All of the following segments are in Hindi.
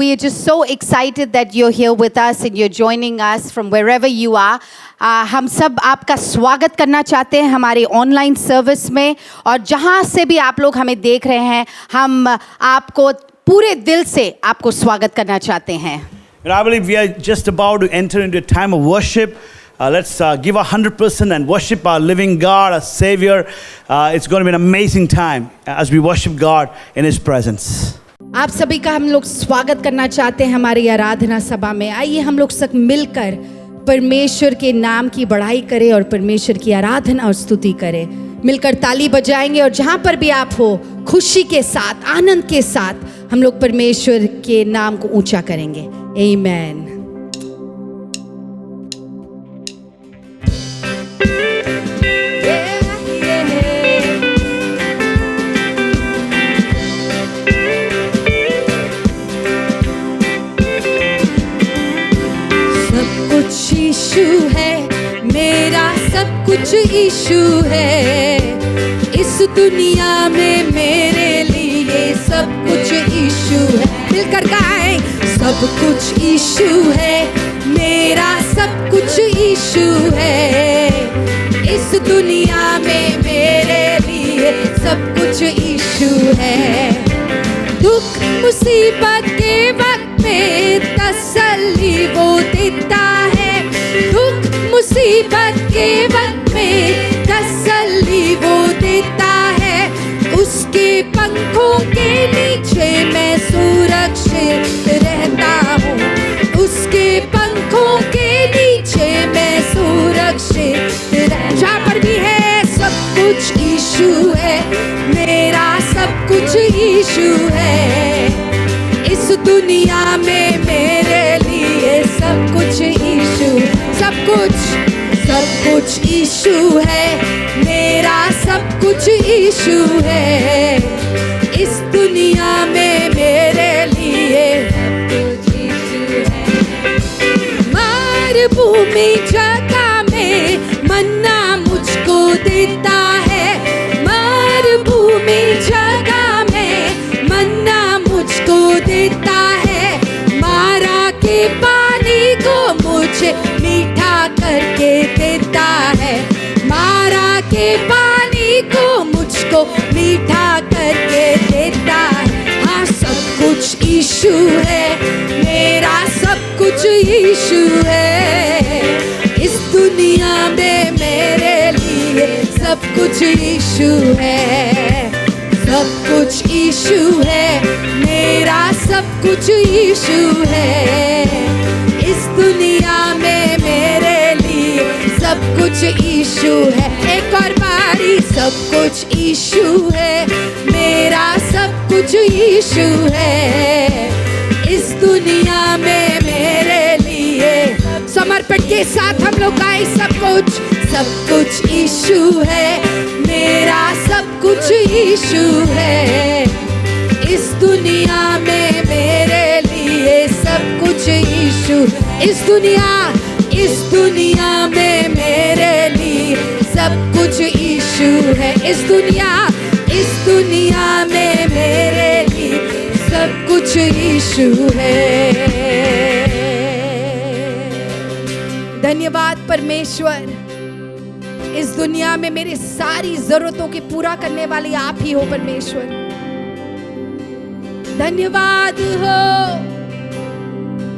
we are just so excited that you're here with us and you're joining us from wherever you are. हम सब आपका स्वागत करना चाहते हैं हमारे ऑनलाइन सर्विस में, और जहाँ से भी आप लोग हमें देख रहे हैं, हम आपको पूरे दिल से आपको स्वागत करना चाहते हैं. And I believe we are just about to enter into a time of worship. Let's give 100% and worship our living God, our Savior. It's going to be an amazing time as we worship God in His presence. आप सभी का हम लोग स्वागत करना चाहते हैं हमारी आराधना सभा में. आइए हम लोग सब मिलकर परमेश्वर के नाम की बढ़ाई करें और परमेश्वर की आराधना और स्तुति करें. मिलकर ताली बजाएंगे और जहाँ पर भी आप हो, खुशी के साथ, आनंद के साथ हम लोग परमेश्वर के नाम को ऊंचा करेंगे. आमीन. यीशु है मेरा, सब कुछ यीशु है. इस दुनिया में मेरे लिए सब कुछ यीशु है. मिलकर गाएं. सब कुछ यीशु है मेरा, सब कुछ यीशु है. इस दुनिया में मेरे लिए सब कुछ यीशु है. दुख मुसीबत के वक्त में तसल्ली वो देता है. दुख मुसीबत के वक्त में तसल्ली वो देता है. उसके पंखों के नीचे मैं सुरक्षित रहता हूँ. उसके पंखों के नीचे मैं सुरक्षित जहाँ पर भी है सब कुछ यीशु है मेरा, सब कुछ यीशु है. इस दुनिया में मेरे लिए सब कुछ यीशु. सब कुछ यीशु है मेरा, सब कुछ यीशु है. इस दुनिया में मेरे लिए सब कुछ यीशु है. मरुभूमि जगह में मन्ना मुझको देता है. मरुभूमि जगह में मन्ना मुझको देता है. मारा के पानी को मुझे मीठा करके देता है. मारा के पानी को मुझको मीठा करके देता है. हाँ, सब कुछ यीशु है मेरा, सब कुछ यीशु है. इस दुनिया में मेरे लिए सब कुछ यीशु है. सब कुछ यीशु है मेरा, सब कुछ यीशु है. इस दुनिया में मेरे लिए सब कुछ यीशु है. एक और बारी. सब कुछ यीशु है मेरा, सब कुछ यीशु है. इस दुनिया में मेरे लिए समर्पण के साथ हम लोग गाएं. सब कुछ यीशु है मेरा, सब कुछ यीशु है. इस दुनिया में मेरे लिए सब कुछ यीशु. इस दुनिया में मेरे लिए सब कुछ यीशु है. इस दुनिया में मेरे लिए सब कुछ यीशु है. धन्यवाद परमेश्वर. इस दुनिया में मेरी सारी जरूरतों की पूरा करने वाली आप ही हो परमेश्वर. धन्यवाद हो.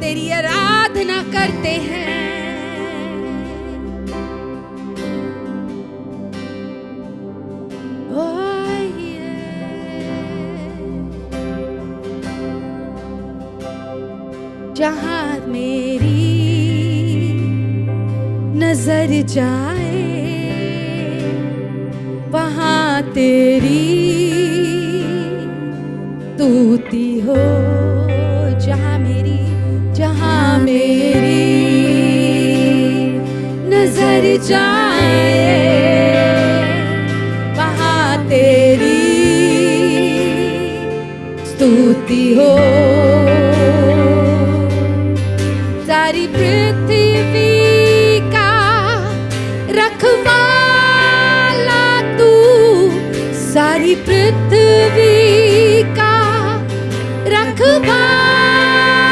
तेरी आराधना करते हैं. जहाँ मेरी नजर जाए वहाँ तेरी स्तुति हो. जहाँ मेरी नजर जाए वहाँ तेरी स्तुति हो. सारी पृथ्वी का रखवाला तू, सारी पृथ्वी का रखवाला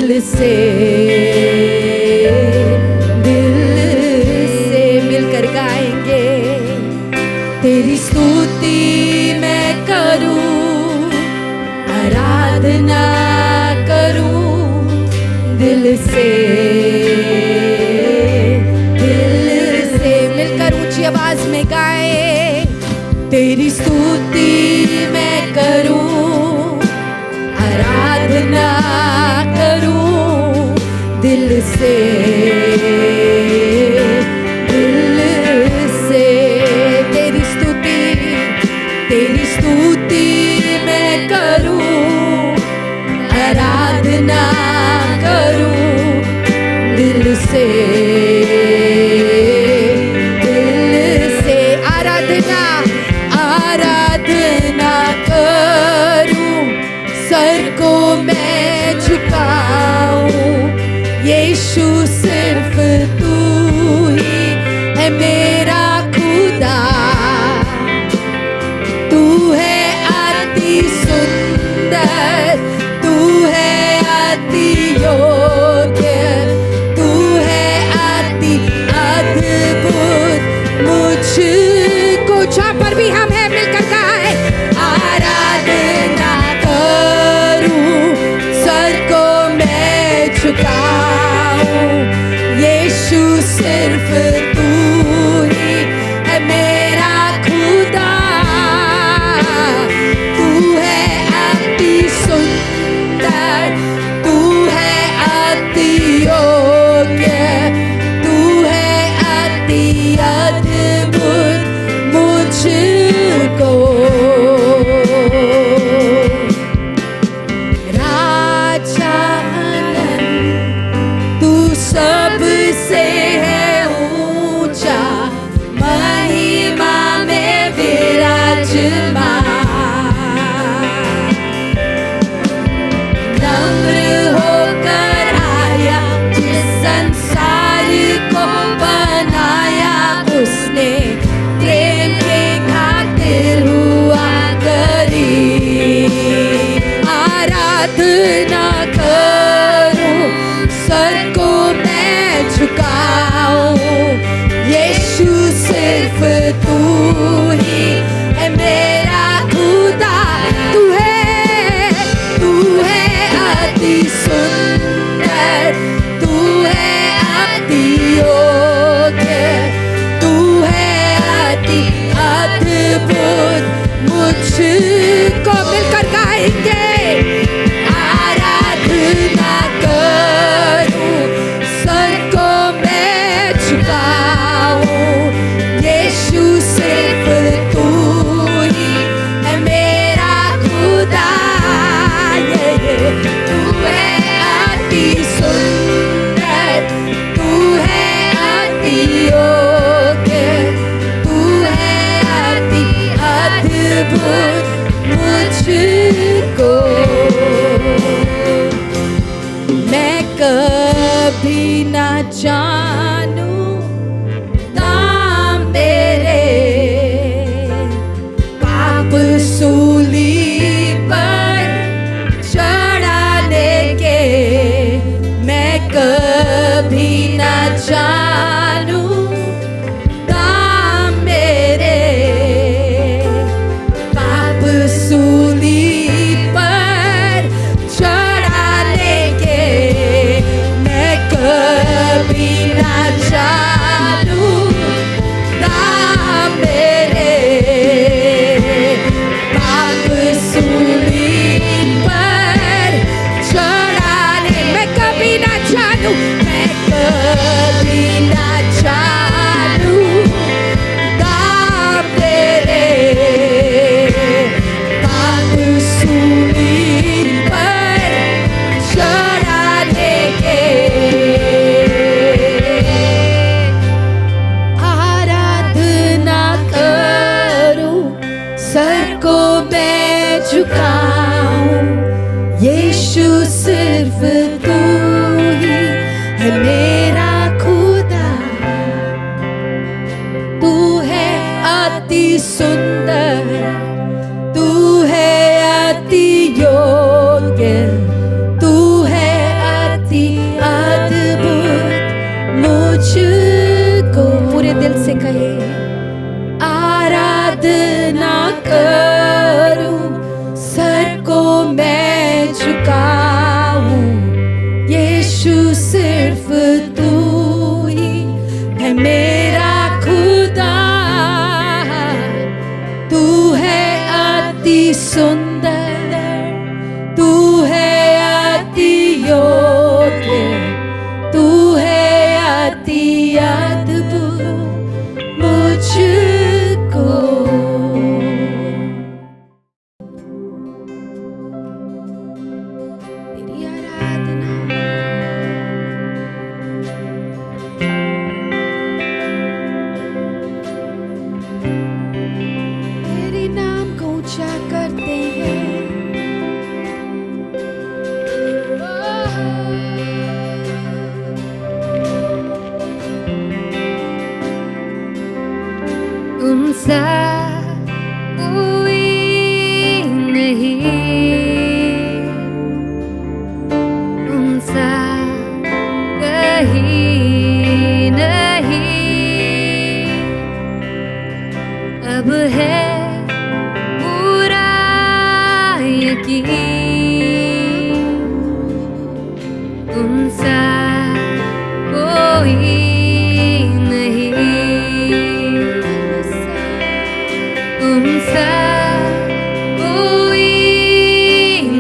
दिल से मिलकर गाएंगे। तेरी स्तुति मैं करूं, आराधना करूं दिल से मिलकर ऊंची आवाज में गाए। तेरी स्तुति मैं करूं, आराधना करूं दिल से तेरी स्तुति मैं करूं, आराधना करूं दिल से आराधना करूं, सर को मैं झुकाऊं। यीशु सिर्फ तू ही है मेरा खुदा, तू है अति सुंदर, तू है अति योग्य, तू है अति अद्भुत। मुझको जहाँ पर भी हम हैं मिलकर गाए। आराधना करूं, सर को मैं झुकाऊं। यीशु सिर्फ तू ही है मेरा खुदा, तू है अति सुंदर, तू है अति योग्य, तू है अति अद्भुत। मुझको राजा अनंत, तू सबसे है ऊंचा, महिमा में विराजमान। नम्र होकर आया, जिस संसार को बनाया उसने, प्रेम के खातिर हुआ गरीब। आराधना करूं, सर को मैं झुकाऊं। यीशु सिर्फ तू ही है मेरा खुदा, तू है अति सुंदर, तू है अति योग्य, तू है अति अद्भुत। मुझको मिलकर गाएंगे। आराधना करूं, सर को मैं झुकाऊं। यीशु सिर्फ तू ही है मेरा खुदा, तू है अति सुंदर, तू है अति योग्य, तू है अति अद्भुत। मुझको मैं कभी ना जानूं दाम तेरे, पाप सूली पर चढ़ाने के। मैं कभी ना जानूं दाम मेरे, पाप सूली पर चढ़ाने के। मैं कभी ना जानूं दाम मेरे, पाप सूली पर चढ़ाने। मैं कभी ना जानूं, मैं कभी ना जानूं दाम तेरे, पाप सूली पर चढ़ाने के। आराधना करूं, सर को मैं झुकाऊं। यीशु सिर्फ तू ही है मेरा खुदा, तू है अति सुंदर, तू है अति योग्य, तू है बल से कहे, आराधना करूं, सर को मैं झुकाऊं, यीशु सिर्फ तू ही है मेरा खुदा, तू है अति सुंदर, तू है अति योग्य, तू है अति अद्भुत मुझको। तेरी आराधना, तेरे नाम को ऊंचा करते हैं। तुमसा कोई नहीं, तुमसा कहीं नहीं, अब है पूरा यकीन, तुमसा कोई तुमसा कोई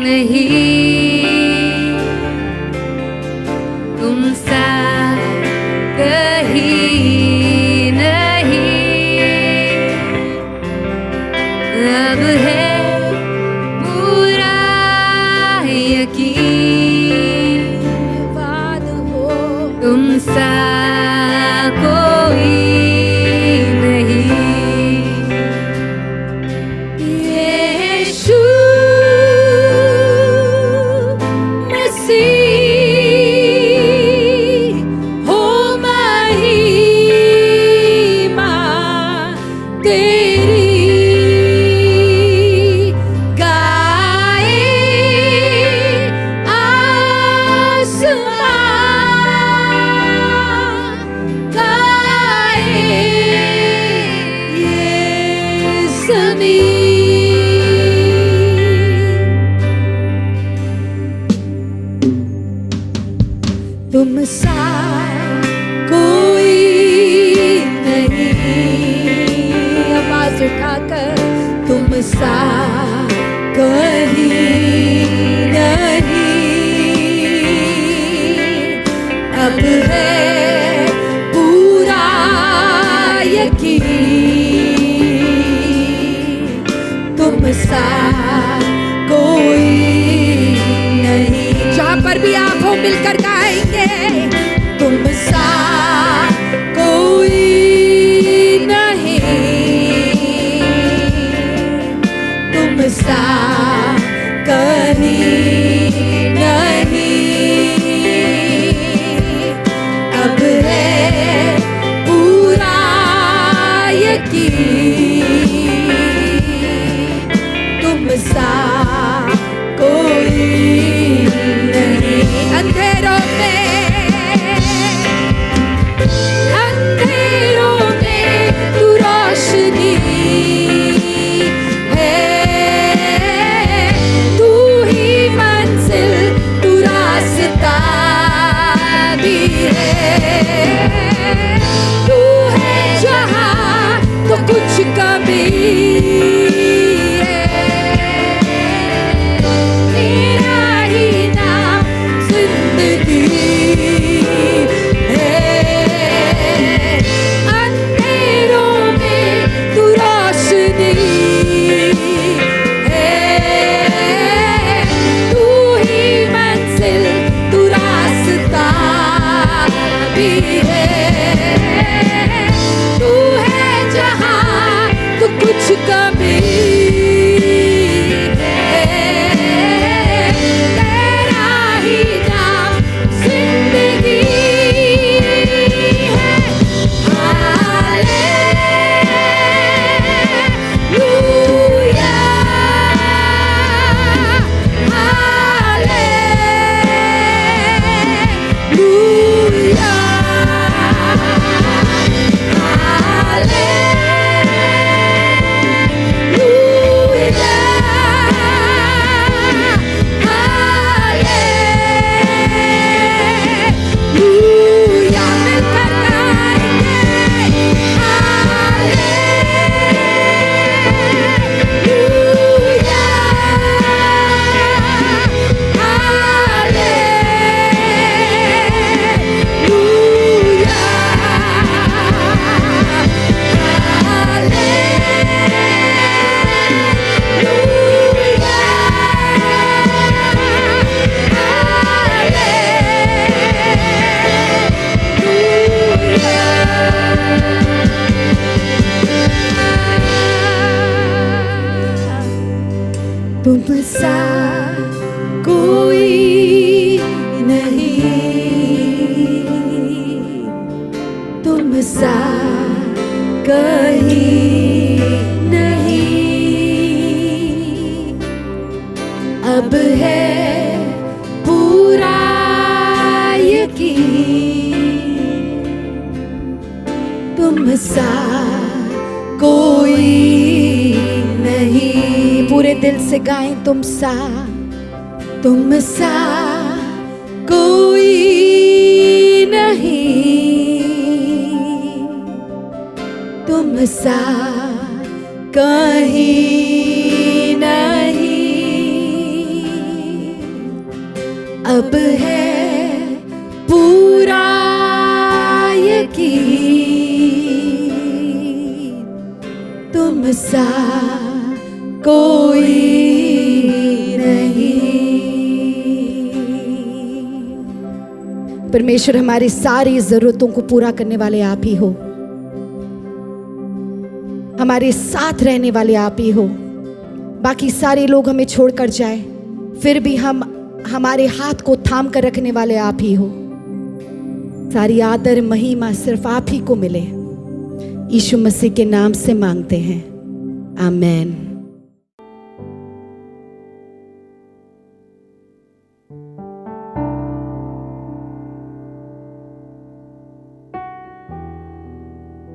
नहीं, तुमसा कहीं नहीं, अब है पूरा यकीन, बात हो तुमसा कोई तुमसा कोई नहीं, आवाज उठाकर तुमसा कहीं नहीं, अब है पूरा यकीन, तुमसा कोई नहीं। जहां पर भी आप हो मिलकर गाएंगे, तुमसा कोई नहीं, तुमसा कहीं नहीं, अब है पूरा यकीन, तुमसा कोई नहीं। अंधेरों में तू रोशनी है, तू ही मंजिल, तू रास्ता भी है, तू है जहां तो कुछ कमी है, तेरा ही नाम जिंदगी है। अंधेरों में तू रोशनी है, तू ही मंजिल, तू रास्ता भी है, तू है जहां तो कुछ कमी है, तेरा ही नाम जिंदगी है। हालेलुया, हालेलुया, सा कोई नहीं। पूरे दिल से गाएं, तुम सा कोई नहीं, तुम सा कहीं नहीं। अब है पूरा यकीन, तुम सा कोई नहीं। परमेश्वर, हमारी सारी जरूरतों को पूरा करने वाले आप ही हो, हमारे साथ रहने वाले आप ही हो। बाकी सारे लोग हमें छोड़कर जाए, फिर भी हमारे हाथ को थाम कर रखने वाले आप ही हो। सारी आदर महिमा सिर्फ आप ही को मिले, यीशु मसीह के नाम से मांगते हैं, आमेन।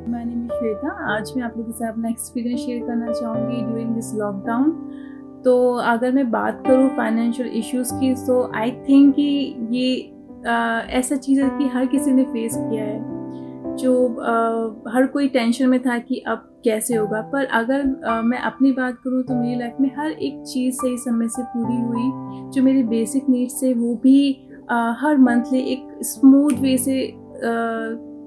My name is Shweta. आज मैं आप लोगों के साथ अपना एक्सपीरियंस शेयर करना चाहूँगी ड्यूरिंग दिस लॉकडाउन। तो अगर मैं बात करूँ फाइनेंशियल इश्यूज़ की, तो आई थिंक कि ये ऐसा चीज़ है कि हर किसी ने फेस किया है, जो हर कोई टेंशन में था कि अब कैसे होगा। पर अगर मैं अपनी बात करूँ तो मेरी लाइफ में हर एक चीज़ सही समय से पूरी हुई। जो मेरी बेसिक नीड्स थे वो भी हर मंथली एक स्मूथ वे से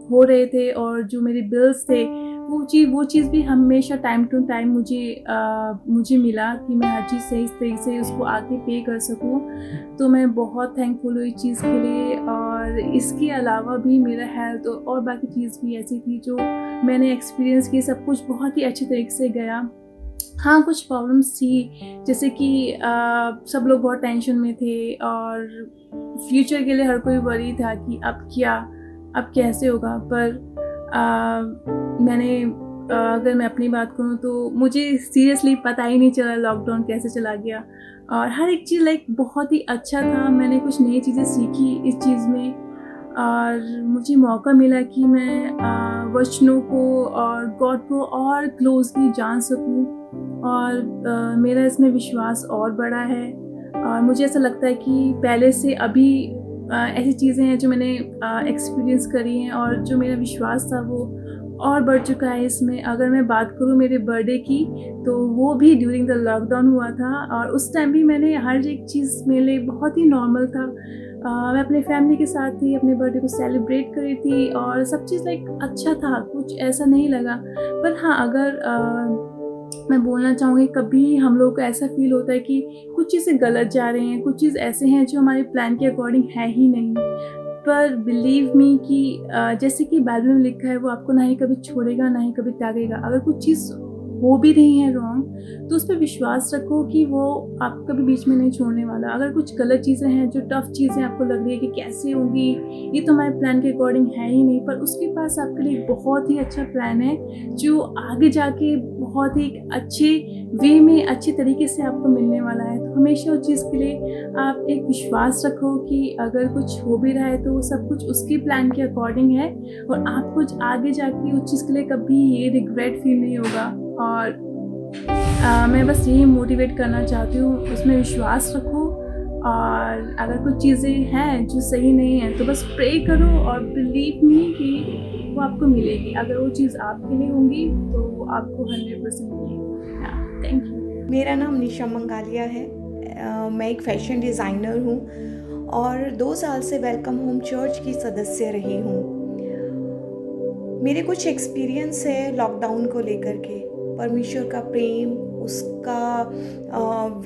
हो रहे थे, और जो मेरे बिल्स थे वो चीज़ भी हमेशा टाइम टू टाइम मुझे मिला कि मैं हर चीज़ सही तरीके से उसको आके पे कर सकूं। तो मैं बहुत थैंकफुल हुई इस चीज़ के लिए। और इसके अलावा भी मेरा हेल्थ और बाकी चीज़ भी ऐसी थी जो मैंने एक्सपीरियंस की, सब कुछ बहुत ही अच्छे तरीके से गया। हाँ, कुछ प्रॉब्लम्स थी, जैसे कि सब लोग बहुत टेंशन में थे और फ्यूचर के लिए हर कोई वरी था कि अब कैसे होगा। पर अगर मैं अपनी बात करूँ तो मुझे सीरियसली पता ही नहीं चला लॉकडाउन कैसे चला गया, और हर एक चीज़ बहुत ही अच्छा था। मैंने कुछ नई चीज़ें सीखी इस चीज़ में, और मुझे मौका मिला कि मैं वचनों को और गॉड को और क्लोजली जान सकूं, और मेरा इसमें विश्वास और बढ़ा है। और मुझे ऐसा लगता है कि पहले से अभी ऐसी चीज़ें हैं जो मैंने एक्सपीरियंस करी हैं, और जो मेरा विश्वास था वो और बढ़ चुका है इसमें। अगर मैं बात करूँ मेरे बर्थडे की, तो वो भी ड्यूरिंग द लॉकडाउन हुआ था, और उस टाइम भी मैंने हर एक चीज़ मेरे लिए बहुत ही नॉर्मल था। मैं अपने फैमिली के साथ थी, अपने बर्थडे को सेलिब्रेट करी थी, और सब चीज़ अच्छा था, कुछ ऐसा नहीं लगा। पर हाँ, अगर मैं बोलना चाहूँगी, कभी हम लोग को ऐसा फील होता है कि कुछ चीज़ें गलत जा रही हैं, कुछ चीज़ ऐसे हैं जो हमारे प्लान के अकॉर्डिंग है ही नहीं। पर बिलीव मी कि जैसे कि बाइबल में लिखा है, वो आपको ना ही कभी छोड़ेगा ना ही कभी त्यागेगा। अगर कुछ चीज़ हो भी रही है रॉन्ग, तो उस पर विश्वास रखो कि वो आपको कभी बीच में नहीं छोड़ने वाला। अगर कुछ गलत चीज़ें हैं, जो टफ चीज़ें आपको लग रही है कि कैसे होंगी, ये तो हमारे प्लान के अकॉर्डिंग है ही नहीं, पर उसके पास आपके लिए बहुत ही अच्छा प्लान है, जो आगे जाके बहुत ही अच्छे वे में अच्छे तरीके से आपको मिलने वाला है। तो हमेशा उस चीज़ के लिए आप एक विश्वास रखो कि अगर कुछ हो भी रहा है तो वो सब कुछ उसके प्लान के अकॉर्डिंग है, और आपको आगे जाके उस चीज़ के लिए कभी ये रिग्रेट फील नहीं होगा। और मैं बस यही मोटिवेट करना चाहती हूँ, उसमें विश्वास रखो, और अगर कुछ चीज़ें हैं जो सही नहीं है तो बस प्रे करो, और बिलीव मी कि वो आपको मिलेगी। अगर वो चीज़ आपके लिए होंगी तो वो आपको 100% मिलेगी। Thank you. मेरा नाम निशा मंगालिया है। मैं एक फैशन डिज़ाइनर हूँ और 2 साल से वेलकम होम चर्च की सदस्य रही हूँ। मेरे कुछ एक्सपीरियंस है लॉकडाउन को लेकर के। परमेश्वर का प्रेम,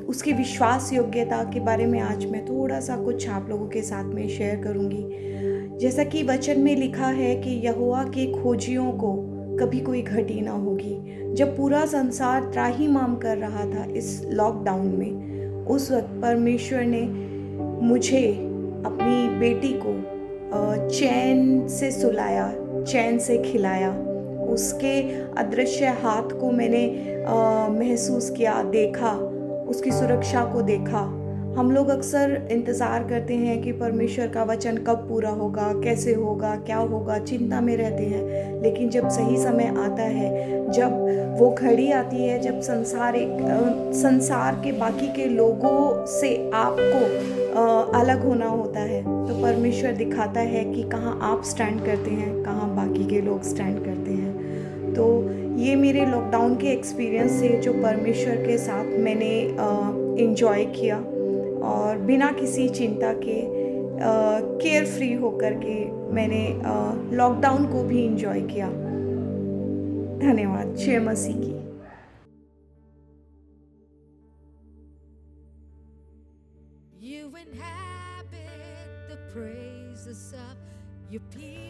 उसकी विश्वास योग्यता के बारे में आज मैं थोड़ा सा कुछ आप लोगों के साथ में शेयर करूँगी। जैसा कि वचन में लिखा है कि यहोवा के खोजियों को कभी कोई घटी ना होगी। जब पूरा संसार त्राहिमाम कर रहा था इस लॉकडाउन में, उस वक्त परमेश्वर ने मुझे, अपनी बेटी को चैन से सुलाया, चैन से खिलाया। उसके अदृश्य हाथ को मैंने महसूस किया, देखा, उसकी सुरक्षा को देखा। हम लोग अक्सर इंतज़ार करते हैं कि परमेश्वर का वचन कब पूरा होगा, कैसे होगा, क्या होगा, चिंता में रहते हैं। लेकिन जब सही समय आता है, जब वो घड़ी आती है, जब संसार के बाकी के लोगों से आपको अलग होना होता है, तो परमेश्वर दिखाता है कि कहाँ आप स्टैंड करते हैं, कहाँ बाकी के लोग स्टैंड करते हैं। तो ये मेरे लॉकडाउन के एक्सपीरियंस से जो परमेश्वर के साथ मैंने एंजॉय किया, और बिना किसी चिंता के केयर फ्री होकर के मैंने लॉकडाउन को भी एंजॉय किया। धन्यवाद। जय मसीह की। You inhabit the praises of your people.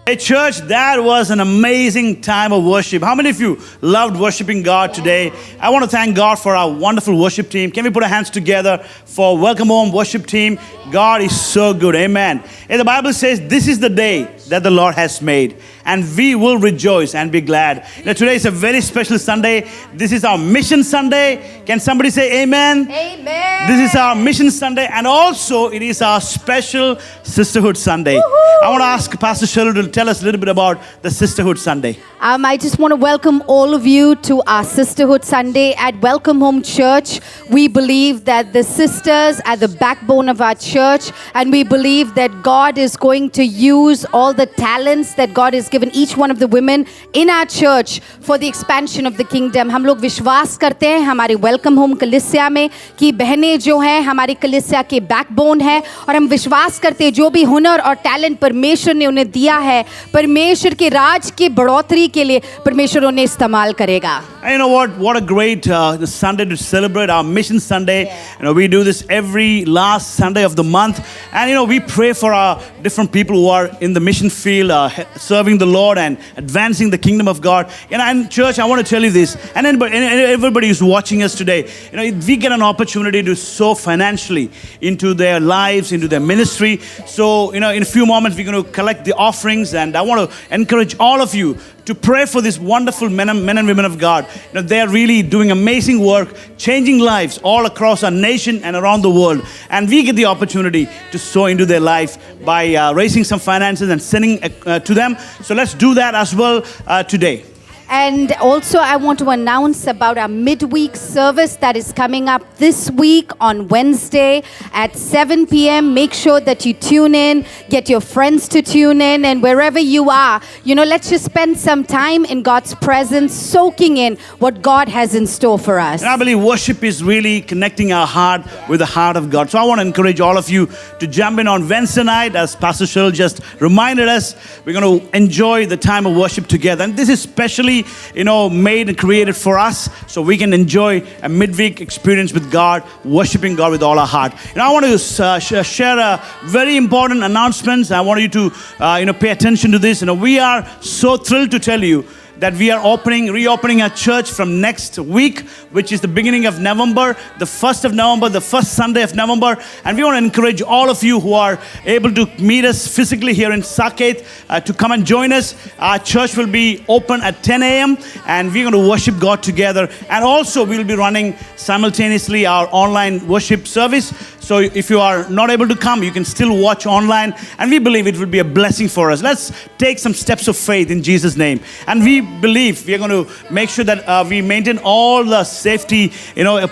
Hey, church, that was an amazing time of worship. How many of you loved worshiping God today? I want to thank God for our wonderful worship team. Can we put our hands together for Welcome Home worship team? God is so good. Amen. And the Bible says, this is the day that the Lord has made, and we will rejoice and be glad. Now, today is a very special Sunday. This is our Mission Sunday. Can somebody say amen? Amen. This is our Mission Sunday, and also it is our special Sisterhood Sunday. I want to ask Pastor Shirley to tell us a little bit about the Sisterhood Sunday. I just want to welcome all of you to our Sisterhood Sunday at Welcome Home Church. We believe that the sisters are the backbone of our church, and we believe that God is going to use all the talents that God has given each one of the women in our church for the expansion of the kingdom. हम लोग विश्वास करते हैं हमारे वेलकम होम कलीसिया में कि बहनें जो हैं हमारी कलीसिया के बैकबोन है, और हम विश्वास करते हैं जो भी हुनर और टैलेंट परमेश्वर ने उन्हें दिया है, परमेश्वर के राज की बढ़ोतरी के लिए परमेश्वर उन्हें इस्तेमाल करेगा. And you know what a great Sunday to celebrate our Mission Sunday. You know, we do this every last Sunday of the month, and you know, we pray for our different people who are in the mission field, serving the Lord and advancing the kingdom of God. And church, I want to tell you this, and everybody who's watching us today, you know, we get an opportunity to sow financially into their lives, into their ministry. So, you know, in a few moments, we're going to collect the offerings, and I want to encourage all of you to pray for these wonderful men and women of God. You know, they are really doing amazing work, changing lives all across our nation and around the world. And we get the opportunity to sow into their life by raising some finances and sending to them. So let's do that as well today. And also I want to announce about our midweek service that is coming up this week on Wednesday at 7 p.m. Make sure that you tune in, get your friends to tune in, and wherever you are, you know, let's just spend some time in God's presence, soaking in what God has in store for us. And I believe worship is really connecting our heart with the heart of God. So I want to encourage all of you to jump in on Wednesday night, as Pastor Shirl just reminded us. We're going to enjoy the time of worship together. And this is specially, you know, made and created for us so we can enjoy a midweek experience with God, worshiping God with all our heart. And I want to share a very important announcement. I want you to, pay attention to this. You know, we are so thrilled to tell you that we are reopening our church from next week, which is the beginning of November, the 1st of November, the first Sunday of November. And we want to encourage all of you who are able to meet us physically here in Saket to come and join us. Our church will be open at 10 a.m. and we're going to worship God together. And also we'll be running simultaneously our online worship service. So if you are not able to come, you can still watch online. And we believe it will be a blessing for us. Let's take some steps of faith in Jesus' name. And we believe we are going to make sure that we maintain all the safety,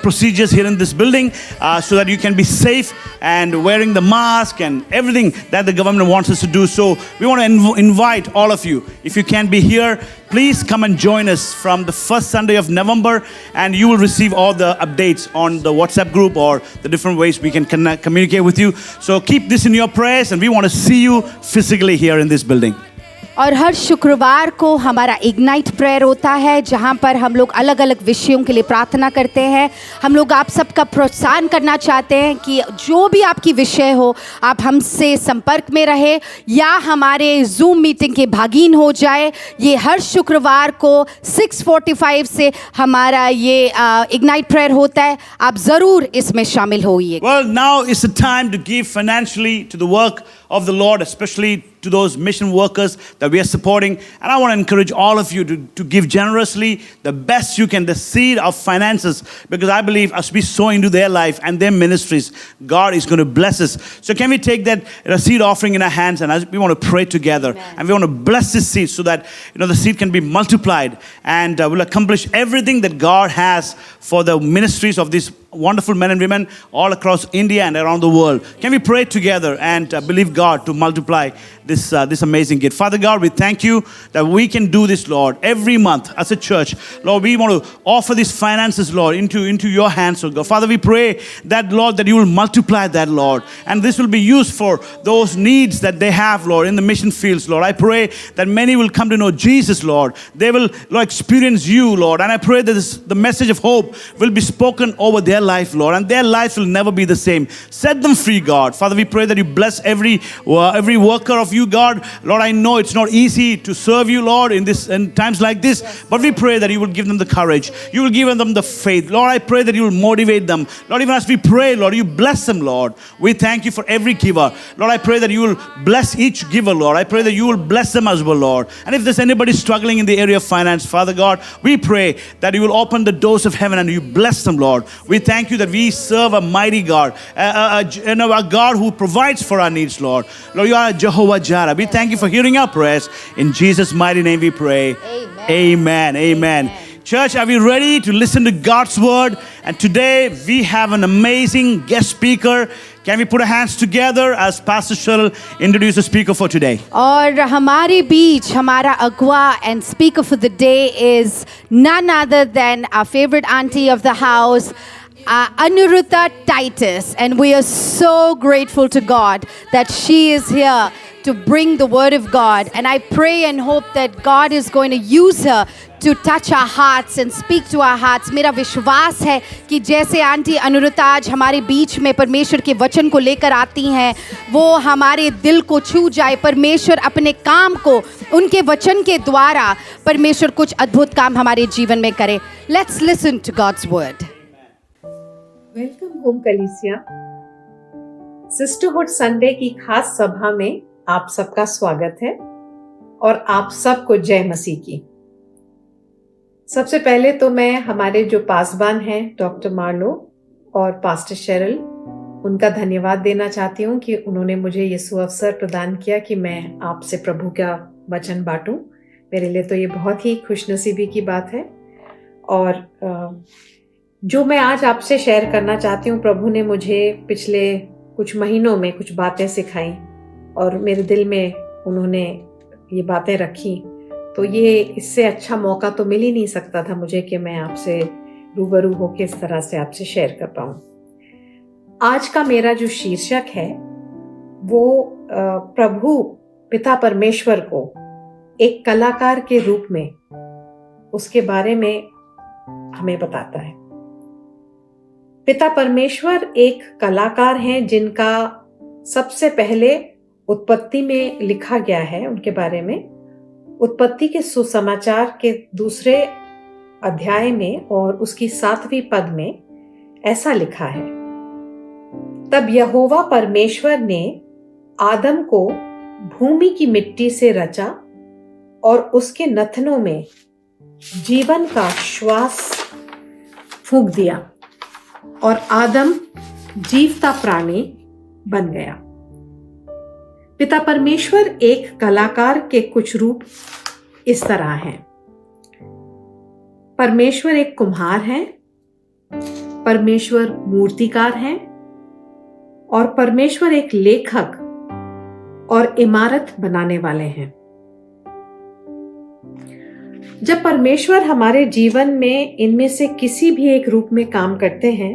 procedures here in this building so that you can be safe and wearing the mask and everything that the government wants us to do. So we want to invite all of you. If you can be here, please come and join us from the first Sunday of November, and you will receive all the updates on the WhatsApp group or the different ways we can communicate with you. So keep this in your prayers, and we want to see you physically here in this building. और हर शुक्रवार को हमारा इग्नाइट प्रेयर होता है, जहाँ पर हम लोग अलग अलग विषयों के लिए प्रार्थना करते हैं. हम लोग आप सबका प्रोत्साहन करना चाहते हैं कि जो भी आपकी विषय हो, आप हमसे संपर्क में रहे या हमारे जूम मीटिंग के भागीन हो जाए. ये हर शुक्रवार को 6:45 से हमारा ये इग्नाइट प्रेयर होता है. आप ज़रूर इसमें शामिल होइए. Well, now is the time to give financially to the work of the Lord, especially to those mission workers that we are supporting. And I want to encourage all of you to give generously, the best you can, the seed of finances, because I believe as we sow into their life and their ministries, God is going to bless us. So can we take that seed offering in our hands, and as we want to pray together. Amen. And we want to bless this seed so that the seed can be multiplied and will accomplish everything that God has for the ministries of these wonderful men and women all across India and around the world. Can we pray together and believe God to multiply this amazing gift? Father God, we thank you that we can do this, Lord, every month as a church. Lord, we want to offer these finances, Lord, into your hands, oh God. Father, we pray that, Lord, that you will multiply that, Lord, and this will be used for those needs that they have, Lord, in the mission fields, Lord. I pray that many will come to know Jesus, Lord. They will, Lord, experience you, Lord, and I pray that the message of hope will be spoken over their life, Lord, and their life will never be the same. Set them free, God. Father, we pray that you bless every worker of you, God. Lord, I know it's not easy to serve you, Lord, in times like this, but we pray that you will give them the courage. You will give them the faith. Lord, I pray that you will motivate them. Lord, even as we pray, Lord, you bless them, Lord. We thank you for every giver. Lord, I pray that you will bless each giver, Lord. I pray that you will bless them as well, Lord. And if there's anybody struggling in the area of finance, Father God, we pray that you will open the doors of heaven and you bless them, Lord. We thank you that we serve a mighty God, a God who provides for our needs, Lord. Lord, you are Jehovah Jireh. We thank you for hearing our prayers. In Jesus' mighty name we pray. Amen. Amen. Church, are we ready to listen to God's word? And today we have an amazing guest speaker. Can we put our hands together as Pastor Cheryl introduces the speaker for today? और हमारे बीच हमारा अगवा and speaker for the day is none other than our favorite auntie of the house, Anuruddha Titus, and we are so grateful to God that she is here to bring the word of God. And I pray and hope that God is going to use her to touch our hearts and speak to our hearts. मेरा विश्वास है कि जैसे आंटी अनुरुद्धा आज हमारे बीच में परमेश्वर के वचन को लेकर आती हैं, वो हमारे दिल को छू जाए। परमेश्वर अपने काम को उनके वचन के द्वारा परमेश्वर कुछ अद्भुत काम हमारे जीवन में करे। Let's listen to God's word. Welcome home कलीसिया सिस्टरहुड संडे की खास सभा में आप सबका स्वागत है और आप सबको जय मसीह की। सबसे पहले तो मैं हमारे जो पासबान हैं डॉक्टर मार्लो और पास्टर शेरल, उनका धन्यवाद देना चाहती हूँ कि उन्होंने मुझे ये सुअवसर प्रदान किया कि मैं आपसे प्रभु का वचन बांटूं। मेरे लिए तो ये बहुत ही खुशनसीबी की बात है। और जो मैं आज आपसे शेयर करना चाहती हूँ, प्रभु ने मुझे पिछले कुछ महीनों में कुछ बातें सिखाई और मेरे दिल में उन्होंने ये बातें रखी। तो ये इससे अच्छा मौका तो मिल ही नहीं सकता था मुझे कि मैं आपसे रूबरू होकर इस तरह से आपसे शेयर कर पाऊँ। आज का मेरा जो शीर्षक है वो प्रभु पिता परमेश्वर को एक कलाकार के रूप में उसके बारे में हमें बताता है। पिता परमेश्वर एक कलाकार हैं जिनका सबसे पहले उत्पत्ति में लिखा गया है उनके बारे में। उत्पत्ति के सुसमाचार के 2 अध्याय में और उसकी 7वीं पद में ऐसा लिखा है, तब यहोवा परमेश्वर ने आदम को भूमि की मिट्टी से रचा और उसके नथनों में जीवन का श्वास फूंक दिया और आदम जीवता प्राणी बन गया। पिता परमेश्वर एक कलाकार के कुछ रूप इस तरह हैं। परमेश्वर एक कुम्हार हैं, परमेश्वर मूर्तिकार हैं और परमेश्वर एक लेखक और इमारत बनाने वाले हैं। जब परमेश्वर हमारे जीवन में इनमें से किसी भी एक रूप में काम करते हैं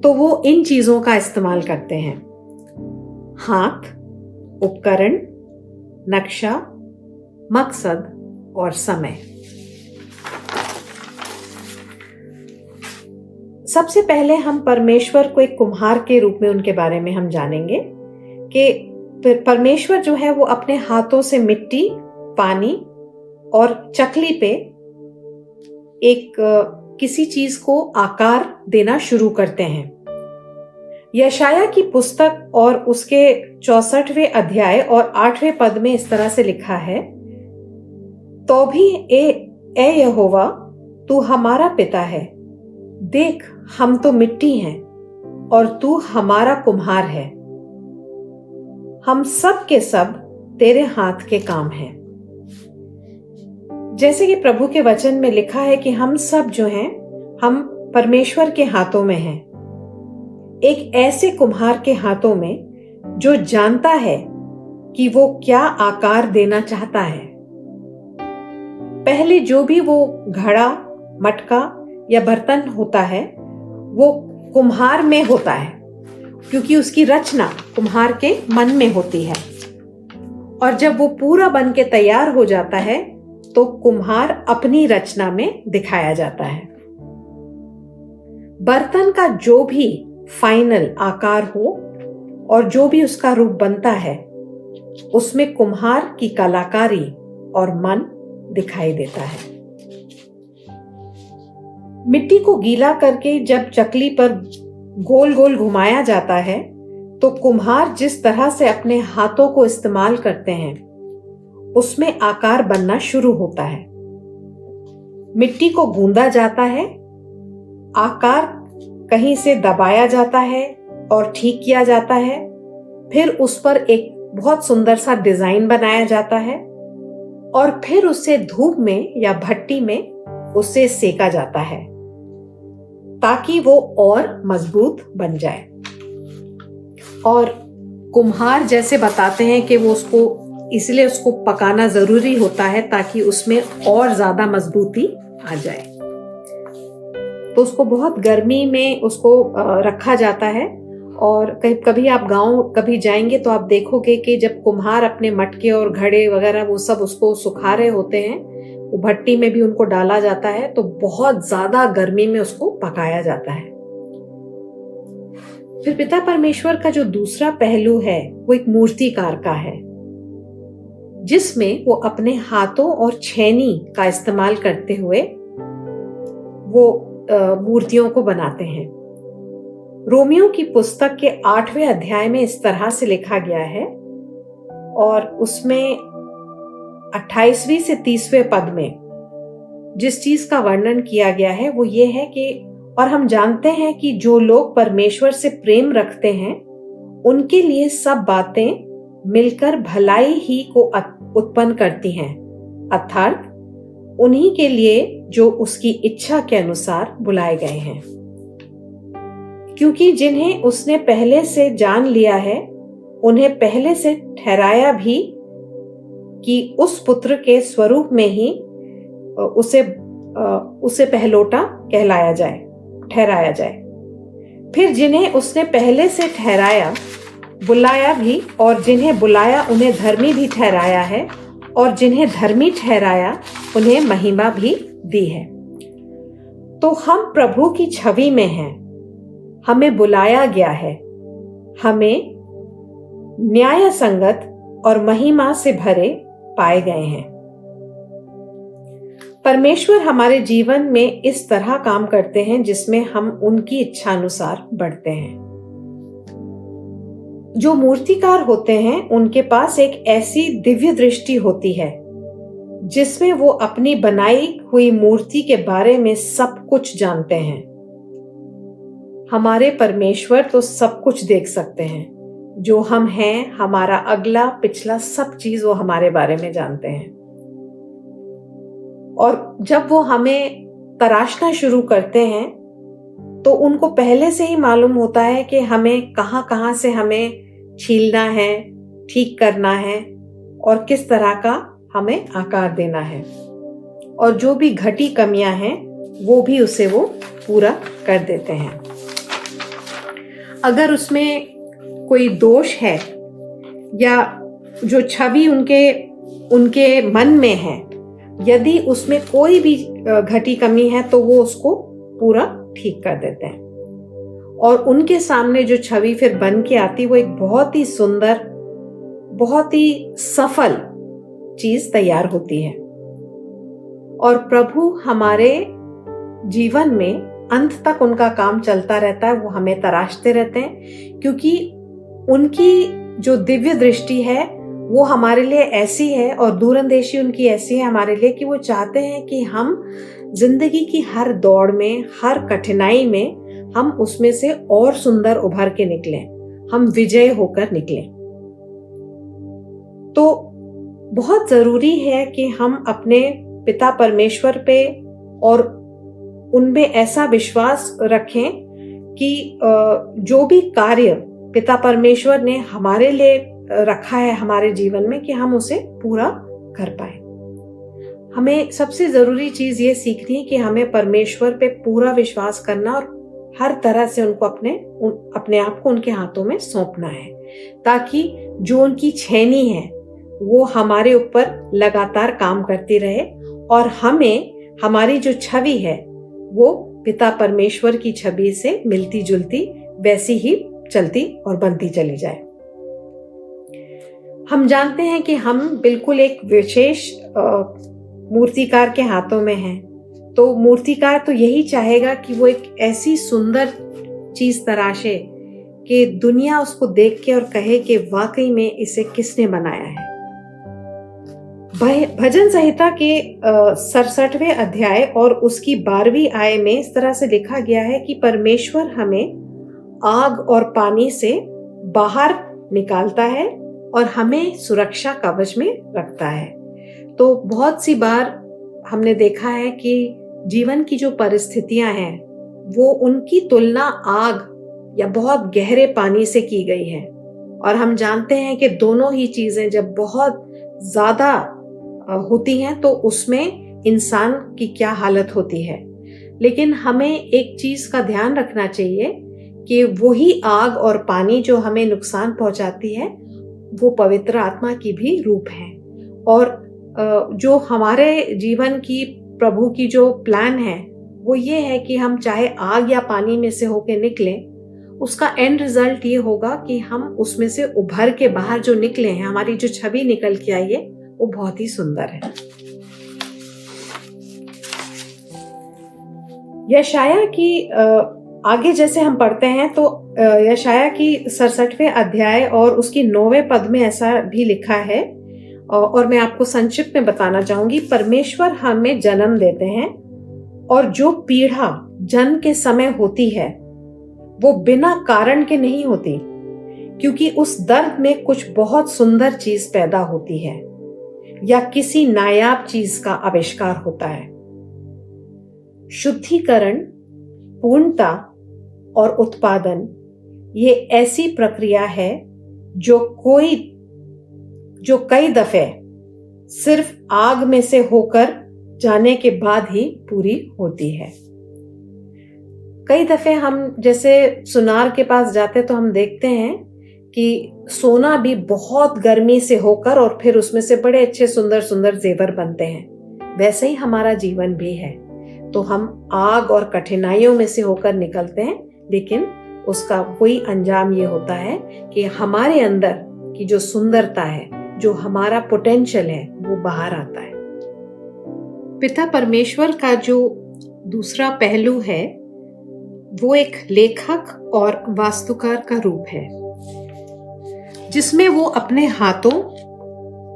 तो वो इन चीजों का इस्तेमाल करते हैं: हाथ, उपकरण, नक्शा, मकसद और समय। सबसे पहले हम परमेश्वर को एक कुम्हार के रूप में उनके बारे में हम जानेंगे कि परमेश्वर जो है वो अपने हाथों से मिट्टी, पानी और चकली पे एक किसी चीज को आकार देना शुरू करते हैं। यशाया की पुस्तक और उसके 64वें अध्याय और 8वें पद में इस तरह से लिखा है, तो भी ए यहोवा, तू हमारा पिता है। देख, हम तो मिट्टी हैं और तू हमारा कुम्हार है। हम सब के सब तेरे हाथ के काम हैं। जैसे कि प्रभु के वचन में लिखा है कि हम सब जो हैं, हम परमेश्वर के हाथों में हैं, एक ऐसे कुम्हार के हाथों में जो जानता है कि वो क्या आकार देना चाहता है। पहले जो भी वो घड़ा, मटका या बर्तन होता है वो कुम्हार में होता है, क्योंकि उसकी रचना कुम्हार के मन में होती है। और जब वो पूरा बन के तैयार हो जाता है तो कुम्हार अपनी रचना में दिखाया जाता है। बर्तन का जो भी फाइनल आकार हो और जो भी उसका रूप बनता है, उसमें कुम्हार की कलाकारी और मन दिखाई देता है। मिट्टी को गीला करके जब चकली पर गोल गोल घुमाया जाता है तो कुम्हार जिस तरह से अपने हाथों को इस्तेमाल करते हैं, उसमें आकार बनना शुरू होता है। मिट्टी को गूंदा जाता है, आकार कहीं से दबाया जाता है और ठीक किया जाता है, फिर उस पर एक बहुत सुंदर सा डिजाइन बनाया जाता है और फिर उसे धूप में या भट्टी में उसे सेका जाता है ताकि वो और मजबूत बन जाए। और कुम्हार जैसे बताते हैं कि वो इसलिए उसको पकाना जरूरी होता है ताकि उसमें और ज्यादा मजबूती आ जाए। तो उसको बहुत गर्मी में उसको रखा जाता है। और कभी आप गांव कभी जाएंगे तो आप देखोगे कि जब कुम्हार अपने मटके और घड़े वगैरह वो सब उसको सुखा रहे होते हैं, वो भट्टी में भी उनको डाला जाता है, तो बहुत ज्यादा गर्मी में उसको पकाया जाता है। फिर पिता परमेश्वर का जो दूसरा पहलू है वो एक मूर्तिकार का है, जिसमें वो अपने हाथों और छेनी का इस्तेमाल करते हुए वो मूर्तियों को बनाते हैं। रोमियो की पुस्तक के 8वें अध्याय में इस तरह से लिखा गया है और उसमें 28वीं से 30वें पद में जिस चीज का वर्णन किया गया है वो ये है कि और हम जानते हैं कि जो लोग परमेश्वर से प्रेम रखते हैं उनके लिए सब बातें मिलकर भलाई ही को उत्पन्न करती हैं, अर्थात उन्हीं के लिए जो उसकी इच्छा के अनुसार बुलाए गए हैं। क्योंकि जिन्हें उसने पहले से जान लिया है उन्हें पहले से ठहराया भी कि उस पुत्र के स्वरूप में ही उसे पहलोटा ठहराया जाए। फिर जिन्हें उसने पहले से ठहराया बुलाया भी, और जिन्हें बुलाया उन्हें धर्मी भी ठहराया है, और जिन्हें धर्मी ठहराया उन्हें महिमा भी दी है। तो हम प्रभु की छवि में हैं, हमें बुलाया गया है, हमें न्याय संगत और महिमा से भरे पाए गए हैं। परमेश्वर हमारे जीवन में इस तरह काम करते हैं जिसमें हम उनकी इच्छा अनुसार बढ़ते हैं। जो मूर्तिकार होते हैं उनके पास एक ऐसी दिव्य दृष्टि होती है जिसमें वो अपनी बनाई हुई मूर्ति के बारे में सब कुछ जानते हैं। हमारे परमेश्वर तो सब कुछ देख सकते हैं, जो हम हैं, हमारा अगला पिछला सब चीज वो हमारे बारे में जानते हैं। और जब वो हमें तराशना शुरू करते हैं तो उनको पहले से ही मालूम होता है कि हमें कहाँ से हमें छीलना है, ठीक करना है और किस तरह का हमें आकार देना है, और जो भी घटी कमियां हैं वो भी उसे वो पूरा कर देते हैं। अगर उसमें कोई दोष है या जो छवि उनके मन में है, यदि उसमें कोई भी घटी कमी है तो वो उसको पूरा ठीक कर देते हैं, और उनके सामने जो छवि फिर बन के आती वो एक बहुत ही सुंदर, बहुत ही सफल चीज तैयार होती है। और प्रभु हमारे जीवन में अंत तक उनका काम चलता रहता है, वो हमें तराशते रहते हैं, क्योंकि उनकी जो दिव्य दृष्टि है वो हमारे लिए ऐसी है और दूरंदेशी उनकी ऐसी है हमारे लिए कि वो चाहते हैं कि हम जिंदगी की हर दौड़ में, हर कठिनाई में हम उसमें से और सुंदर उभर के निकलें, हम विजय होकर निकलें। तो बहुत जरूरी है कि हम अपने पिता परमेश्वर पे और उनमें ऐसा विश्वास रखें कि जो भी कार्य पिता परमेश्वर ने हमारे लिए रखा है हमारे जीवन में, कि हम उसे पूरा कर पाए। हमें सबसे जरूरी चीज ये सीखनी है कि हमें परमेश्वर पे पूरा विश्वास करना और हर तरह से उनको अपने आप को उनके हाथों में सौंपना है, ताकि जो उनकी छेनी है वो हमारे ऊपर लगातार काम करती रहे और हमें हमारी जो छवि है वो पिता परमेश्वर की छवि से मिलती जुलती वैसी ही चलती और बनती चली जाए। हम जानते हैं कि हम बिल्कुल एक विशेष मूर्तिकार के हाथों में हैं, तो मूर्तिकार तो यही चाहेगा कि वो एक ऐसी सुंदर चीज तराशे कि दुनिया उसको देख के और कहे कि वाकई में इसे किसने बनाया है। भजन संहिता के 67वें अध्याय और उसकी 12वीं आय में इस तरह से लिखा गया है कि परमेश्वर हमें आग और पानी से बाहर निकालता है और हमें सुरक्षा कवच में रखता है। तो बहुत सी बार हमने देखा है कि जीवन की जो परिस्थितियां हैं वो उनकी तुलना आग या बहुत गहरे पानी से की गई है, और हम जानते हैं कि दोनों ही चीजें जब बहुत ज्यादा होती हैं तो उसमें इंसान की क्या हालत होती है। लेकिन हमें एक चीज का ध्यान रखना चाहिए कि वही आग और पानी जो हमें नुकसान पहुंचाती है वो पवित्र आत्मा की भी रूप है, और जो हमारे जीवन की प्रभु की जो प्लान है वो ये है कि हम चाहे आग या पानी में से होके निकलें, उसका एंड रिजल्ट ये होगा कि हम उसमें से उभर के बाहर जो निकले हैं, हमारी जो छवि निकल के आई है वो बहुत ही सुंदर है। यशाया की आगे जैसे हम पढ़ते हैं तो यशाया की 67वें अध्याय और उसकी 9वें पद में ऐसा भी लिखा है, और मैं आपको संक्षिप्त में बताना चाहूंगी। परमेश्वर हमें जन्म देते हैं और जो पीड़ा जन्म के समय होती है वो बिना कारण के नहीं होती, क्योंकि उस दर्द में कुछ बहुत सुंदर चीज पैदा होती है या किसी नायाब चीज का आविष्कार होता है। शुद्धिकरण, पूर्णता और उत्पादन ये ऐसी प्रक्रिया है जो कई दफे सिर्फ आग में से होकर जाने के बाद ही पूरी होती है। कई दफे हम जैसे सुनार के पास जाते तो हम देखते हैं कि सोना भी बहुत गर्मी से होकर और फिर उसमें से बड़े अच्छे सुंदर सुंदर जेवर बनते हैं। वैसे ही हमारा जीवन भी है, तो हम आग और कठिनाइयों में से होकर निकलते हैं, लेकिन उसका वही अंजाम ये होता है कि हमारे अंदर की जो सुंदरता है, जो हमारा पोटेंशियल है, वो बाहर आता है। पिता परमेश्वर का जो दूसरा पहलू है वो एक लेखक और वास्तुकार का रूप है, जिसमें वो अपने हाथों,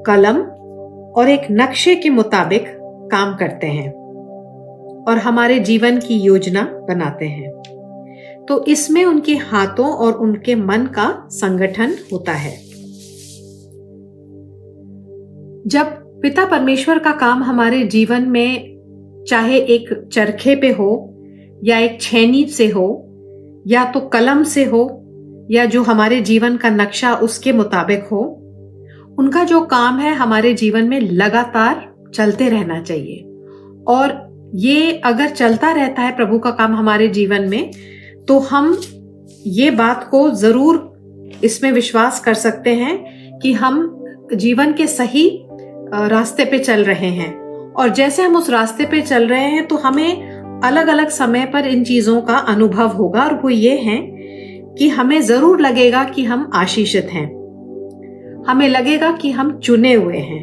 कलम और एक नक्शे के मुताबिक काम करते हैं और हमारे जीवन की योजना बनाते हैं। तो इसमें उनके हाथों और उनके मन का संगठन होता है। जब पिता परमेश्वर का काम हमारे जीवन में चाहे एक चरखे पे हो या एक छेनी से हो या तो कलम से हो या जो हमारे जीवन का नक्शा उसके मुताबिक हो, उनका जो काम है हमारे जीवन में लगातार चलते रहना चाहिए। और ये अगर चलता रहता है प्रभु का काम हमारे जीवन में, तो हम ये बात को जरूर इसमें विश्वास कर सकते हैं कि हम जीवन के सही रास्ते पे चल रहे हैं। और जैसे हम उस रास्ते पे चल रहे हैं तो हमें अलग अलग समय पर इन चीजों का अनुभव होगा, और वो ये है कि हमें जरूर लगेगा कि हम आशीषित हैं, हमें लगेगा कि हम चुने हुए हैं,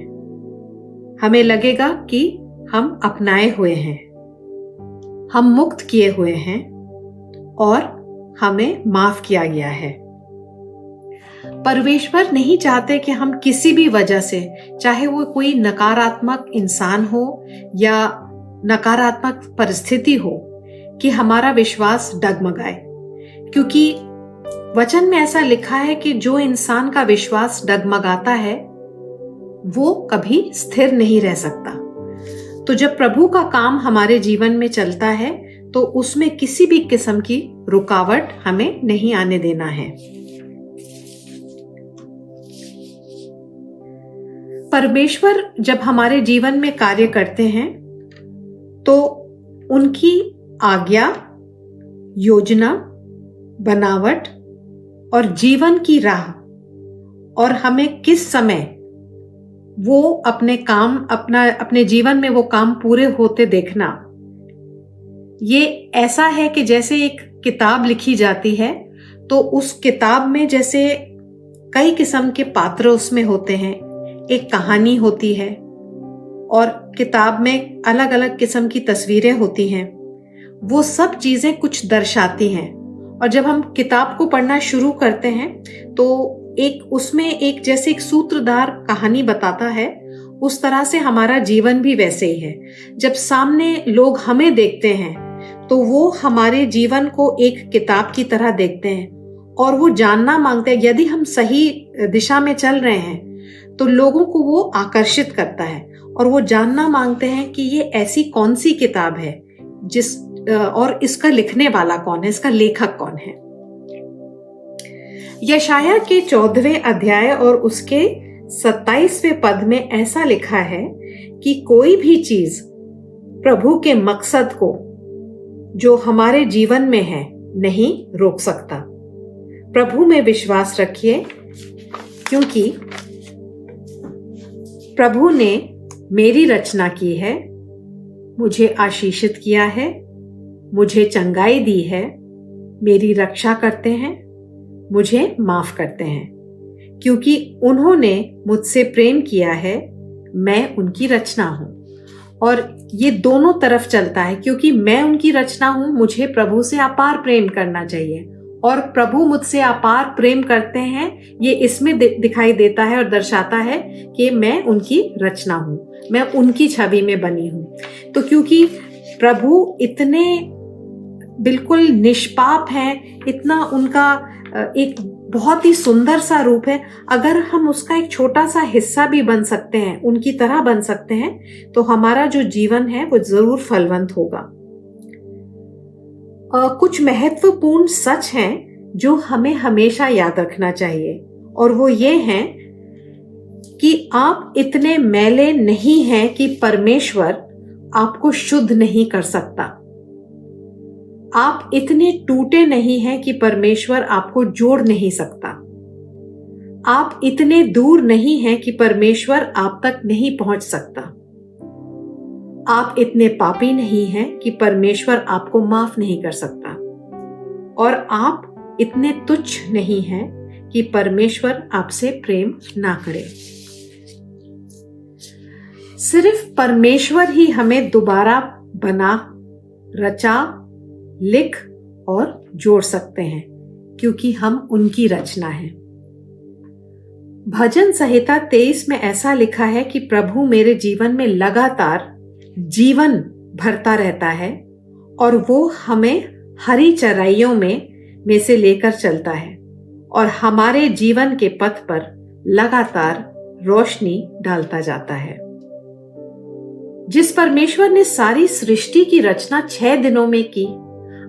हमें लगेगा कि हम अपनाए हुए हैं। हम मुक्त किए हुए हैं और हमें माफ किया गया है। परमेश्वर नहीं चाहते कि हम किसी भी वजह से, चाहे वो कोई नकारात्मक इंसान हो या नकारात्मक परिस्थिति हो, कि हमारा विश्वास डगमगाए, क्योंकि वचन में ऐसा लिखा है कि जो इंसान का विश्वास डगमगाता है वो कभी स्थिर नहीं रह सकता। तो जब प्रभु का काम हमारे जीवन में चलता है तो उसमें किसी भी किस्म की रुकावट हमें नहीं आने देना है। परमेश्वर जब हमारे जीवन में कार्य करते हैं तो उनकी आज्ञा, योजना, बनावट और जीवन की राह और हमें किस समय वो अपने जीवन में वो काम पूरे होते देखना, ये ऐसा है कि जैसे एक किताब लिखी जाती है तो उस किताब में जैसे कई किस्म के पात्र उसमें होते हैं, एक कहानी होती है और किताब में अलग अलग किस्म की तस्वीरें होती हैं, वो सब चीजें कुछ दर्शाती हैं। और जब हम किताब को पढ़ना शुरू करते हैं तो उसमें एक जैसे एक सूत्रधार कहानी बताता है, उस तरह से हमारा जीवन भी वैसे ही है। जब सामने लोग हमें देखते हैं तो वो हमारे जीवन को एक किताब की तरह देखते हैं और वो जानना मांगते हैं, यदि हम सही दिशा में चल रहे हैं तो लोगों को वो आकर्षित करता है और वो जानना मांगते हैं कि ये ऐसी कौन सी किताब है और इसका लिखने वाला कौन है, इसका लेखक कौन है। यशाया के 14वें अध्याय और उसके 27वें पद में ऐसा लिखा है कि कोई भी चीज प्रभु के मकसद को जो हमारे जीवन में है नहीं रोक सकता। प्रभु में विश्वास रखिए, क्योंकि प्रभु ने मेरी रचना की है, मुझे आशीषित किया है, मुझे चंगाई दी है, मेरी रक्षा करते हैं, मुझे माफ करते हैं, क्योंकि उन्होंने मुझसे प्रेम किया है, मैं उनकी रचना हूं। और ये दोनों तरफ चलता है, क्योंकि मैं उनकी रचना हूं, मुझे प्रभु से अपार प्रेम करना चाहिए और प्रभु मुझसे अपार प्रेम करते हैं, ये इसमें दिखाई देता है और दर्शाता है कि मैं उनकी रचना हूं, मैं उनकी छवि में बनी हूं। तो क्योंकि प्रभु इतने बिल्कुल निष्पाप हैं, इतना उनका एक बहुत ही सुंदर सा रूप है, अगर हम उसका एक छोटा सा हिस्सा भी बन सकते हैं, उनकी तरह बन सकते हैं, तो हमारा जो जीवन है वो जरूर फलवंत होगा। कुछ महत्वपूर्ण सच हैं जो हमें हमेशा याद रखना चाहिए, और वो ये हैं कि आप इतने मैले नहीं हैं कि परमेश्वर आपको शुद्ध नहीं कर सकता। आप इतने टूटे नहीं हैं कि परमेश्वर आपको जोड़ नहीं सकता। आप इतने दूर नहीं हैं कि परमेश्वर आप तक नहीं पहुंच सकता। आप इतने पापी नहीं हैं कि परमेश्वर आपको माफ नहीं कर सकता। और आप इतने तुच्छ नहीं हैं कि परमेश्वर आपसे प्रेम ना करे। सिर्फ परमेश्वर ही हमें दोबारा बना, रचा, लिख और जोड़ सकते हैं, क्योंकि हम उनकी रचना हैं। भजन संहिता 23 में ऐसा लिखा है कि प्रभु मेरे जीवन में लगातार जीवन भरता रहता है और वो हमें हरी चराइयों में से लेकर चलता है और हमारे जीवन के पथ पर लगातार रोशनी डालता जाता है। जिस परमेश्वर ने सारी सृष्टि की रचना 6 दिनों में की,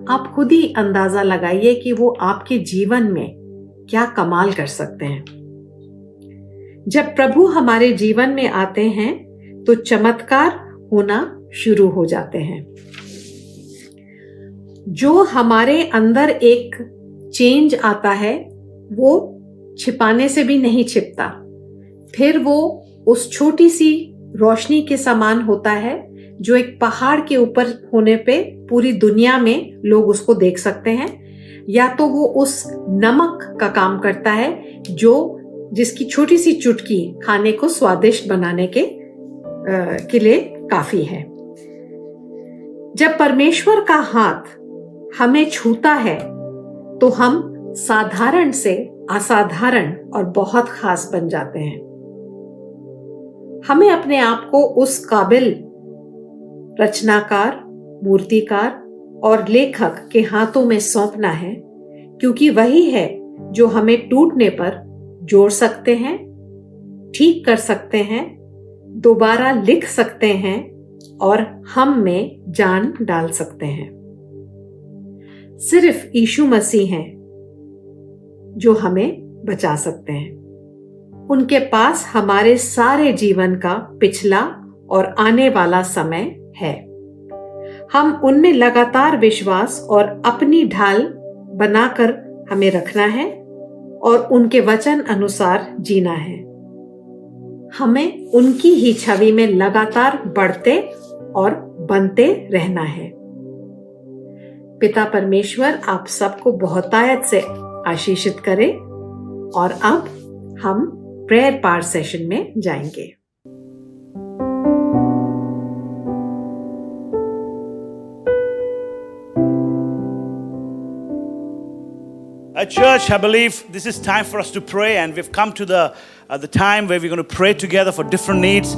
आप खुद ही अंदाजा लगाइए कि वो आपके जीवन में क्या कमाल कर सकते हैं। जब प्रभु हमारे जीवन में आते हैं तो चमत्कार होना शुरू हो जाते हैं। जो हमारे अंदर एक चेंज आता है वो छिपाने से भी नहीं छिपता, फिर वो उस छोटी सी रोशनी के समान होता है जो एक पहाड़ के ऊपर होने पे पूरी दुनिया में लोग उसको देख सकते हैं, या तो वो उस नमक का काम करता है जिसकी छोटी सी चुटकी खाने को स्वादिष्ट बनाने के लिए काफी है। जब परमेश्वर का हाथ हमें छूता है तो हम साधारण से असाधारण और बहुत खास बन जाते हैं। हमें अपने आप को उस काबिल रचनाकार, मूर्तिकार और लेखक के हाथों में सौंपना है, क्योंकि वही है जो हमें टूटने पर जोड़ सकते हैं, ठीक कर सकते हैं, दोबारा लिख सकते हैं और हम में जान डाल सकते हैं। सिर्फ यीशु मसीह हैं जो हमें बचा सकते हैं। उनके पास हमारे सारे जीवन का पिछला और आने वाला समय है। हम उनमें लगातार विश्वास और अपनी ढाल बनाकर हमें रखना है और उनके वचन अनुसार जीना है। हमें उनकी ही छवि में लगातार बढ़ते और बनते रहना है। पिता परमेश्वर आप सबको बहुतायत से आशीषित करे। और अब हम प्रेयर पार सेशन में जाएंगे। At church, I believe this is time for us to pray, and we've come to the time where we're going to pray together for different needs.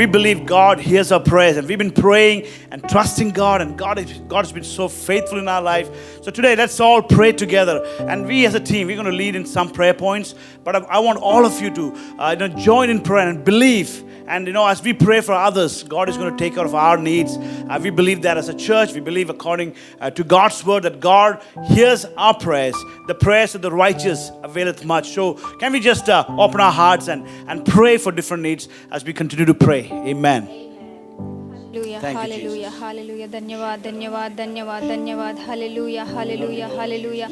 We believe God hears our prayers, and we've been praying and trusting God, and God has been so faithful in our life. So today, let's all pray together, and we as a team, we're going to lead in some prayer points, but I want all of you to join in prayer and believe. And as we pray for others, God is going to take care of our needs. We believe that as a church. We believe according to God's word that God hears our prayers. The prayers of the righteous availeth much. So can we just open our hearts and pray for different needs as we continue to pray. Amen. Hallelujah hallelujah धन्यवाद धन्यवाद धन्यवाद धन्यवाद हालेलुया हालेलुया हालेलुया।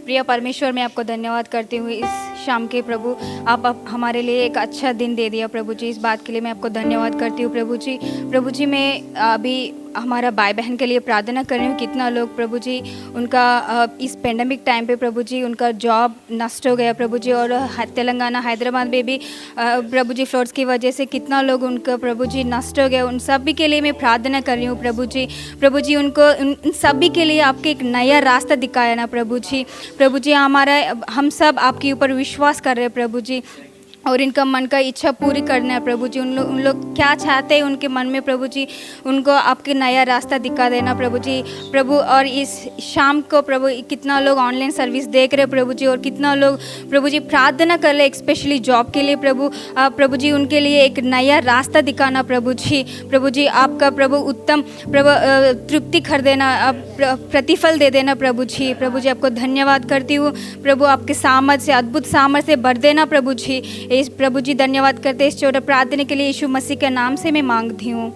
प्रिय परमेश्वर, मैं आपको धन्यवाद करती हूँ इस शाम के प्रभु। आप हमारे लिए एक अच्छा दिन दे दिया प्रभु जी, इस बात के लिए मैं आपको धन्यवाद करती हूँ प्रभु जी। प्रभु जी, मैं अभी हमारा भाई बहन के लिए प्रार्थना कर रही हूँ। कितना लोग प्रभु जी उनका इस पेंडेमिक टाइम पे प्रभु जी उनका जॉब नष्ट हो गया प्रभु जी, और तेलंगाना हैदराबाद में भी प्रभु जी फ्लड्स की वजह से कितना लोग उनका प्रभु जी नष्ट हो गया। उन सभी के लिए मैं प्रार्थना कर रही हूँ प्रभु जी। प्रभु जी उनको उन सभी के लिए आपके एक नया रास्ता दिखाया ना प्रभु जी। प्रभु जी हम सब आपके ऊपर विश्वास कर रहे हैं प्रभु जी, और इनका मन का इच्छा पूरी करना है प्रभु जी। उन लोग क्या चाहते हैं उनके मन में प्रभु जी, उनको आपके नया रास्ता दिखा देना प्रभु जी। प्रभु, और इस शाम को प्रभु कितना लोग ऑनलाइन सर्विस देख रहे प्रभु जी, और कितना लोग प्रभु जी प्रार्थना कर रहे स्पेशली जॉब के लिए प्रभु। प्रभु जी उनके लिए एक नया रास्ता दिखाना प्रभु जी। प्रभु जी आपका प्रभु उत्तम प्रभु तृप्ति कर देना, प्रतिफल दे देना प्रभु जी। प्रभु जी आपको धन्यवाद करती हूँ प्रभु, आपके सामर्थ से अद्भुत सामर्थ से भर देना प्रभु जी। इस प्रभु जी धन्यवाद करते इस छोटे प्रार्थना के लिए यीशु मसीह के नाम से मैं मांगती हूँ।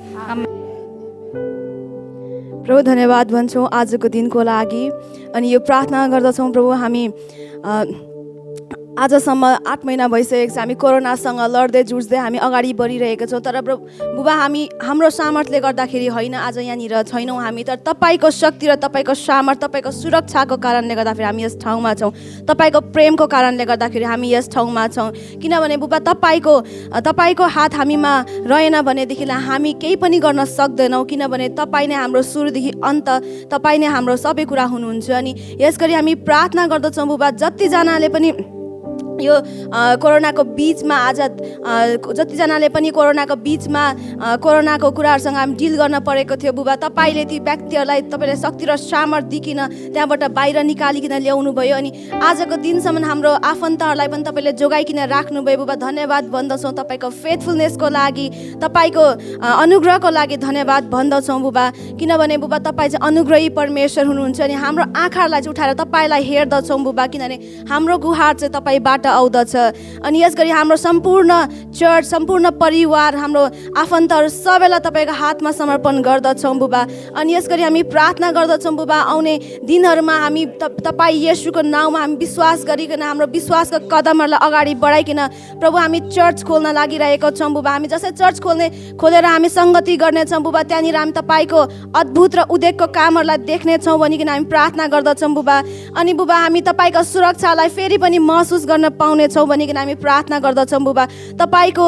प्रभु धन्यवाद भन्छौँ आजको दिनको लागि, अनि यो प्रार्थना गर्दछौँ प्रभु हामी आजसम्म 8 महिना भइसकेको छ हामी कोरोनासँग लड्दै जुझ्दै हामी अगाडि बढिरहेका छौँ। तर बुबा हाम्रो सामर्थ्यले गर्दाखेरि होइन आज यहाँनिर छैनौँ हामी, तर तपाईँको शक्ति र तपाईँको सामर्थ्य, तपाईँको सुरक्षाको कारणले गर्दाखेरि हामी यस ठाउँमा छौँ। तपाईँको प्रेमको कारणले गर्दाखेरि हामी यस ठाउँमा छौँ। किनभने बुबा तपाईँको हात हामीमा रहेन भनेदेखिलाई हामी केही पनि गर्न सक्दैनौँ, किनभने तपाईँ नै हाम्रो सुरुदेखि अन्त, तपाईँ नै हाम्रो सबै कुरा हुनुहुन्छ। अनि यसगरी हामी प्रार्थना गर्दछौँ बुबा, जतिजनाले पनि यो कोरोनाको बीचमा आज जतिजनाले पनि कोरोनाको बीचमा कोरोनाको कुराहरूसँग हामी डिल गर्न परेको थियो बुबा, तपाईँले ती व्यक्तिहरूलाई तपाईँले शक्ति र सामर्थ्य दिइकन त्यहाँबाट बाहिर निकालिकन ल्याउनु भयो। अनि आजको दिनसम्म हाम्रो आफन्तहरूलाई पनि तपाईँले जोगाइकन राख्नुभयो बुबा। धन्यवाद भन्दछौँ तपाईँको फेथफुलनेसको लागि, तपाईँको अनुग्रहको लागि धन्यवाद भन्दछौँ बुबा। किनभने बुबा तपाईँ चाहिँ अनुग्रही परमेश्वर हुनुहुन्छ, अनि हाम्रो आँखाहरूलाई चाहिँ उठाएर तपाईँलाई हेर्दछौँ बुबा, किनभने हाम्रो गुहार चाहिँ तपाईँबाट आउँदछ। अनि यसगरी हाम्रो सम्पूर्ण चर्च, सम्पूर्ण परिवार, हाम्रो आफन्तहरू सबैलाई तपाईँको हातमा समर्पण गर्दछौँ बुबा। अनि यसगरी हामी प्रार्थना गर्दछौँ बुबा, आउने दिनहरूमा हामी तपाईँ येशूको नाउँमा हामी विश्वास गरिकन हाम्रो विश्वासको कदमहरूलाई अगाडि बढाइकन प्रभु हामी चर्च खोल्न लागिरहेको छौँ बुबा। हामी जसै चर्च खोलेर हामी सङ्गति गर्नेछौँ बुबा, त्यहाँनिर हामी तपाईँको अद्भुत र उद्योगको कामहरूलाई देख्नेछौँ भनिकन हामी प्रार्थना गर्दछौँ बुबा। अनि बुबा हामी तपाईँको सुरक्षालाई फेरि पनि महसुस गर्न पाउनेछौँ भनिकन हामी प्रार्थना गर्दछौँ बुबा। तपाईँको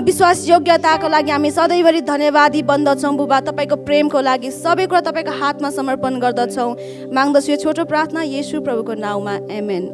विश्वास योग्यताको लागि हामी सधैँभरि धन्यवादी बन्दछौँ बुबा। तपाईँको प्रेमको लागि सबै कुरा तपाईँको हातमा समर्पण गर्दछौँ। माग्दछु यो छोटो प्रार्थना येशू प्रभुको नाउँमा, आमेन।